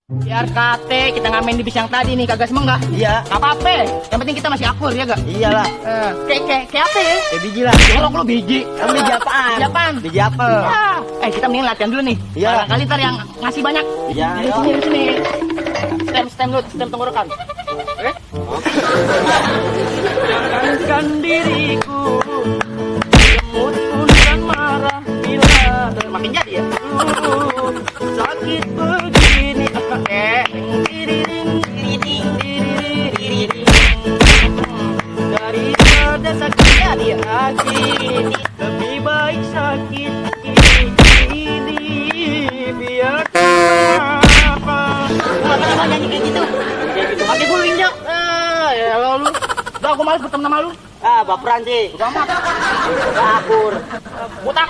Biar kate kita ngamen di bis yang tadi nih kagak semenggah. Iya. Gak apa-apa. Yang penting kita masih akur ya gak? Iyalah. Kayak apa ya? Kayak biji lah. Kalau lu biji. Kamu biji apaan? Biji apaan? Biji apel. Kita mending latihan dulu nih. Iya. Barangkali ntar yang ngasih banyak. Iya. Di sini. Stem dulu, stem tenggorokan. Jangankan diriku semut pun kan marah bila makin jadi ya. Sakit begini daripada sakit jadi akhir lebih baik sakit ini biar apa nyanyi kayak gitu pakai guling Jok. Ya lu udah aku males berteman sama lu. Baperan sih. Udah amat Akur. butak.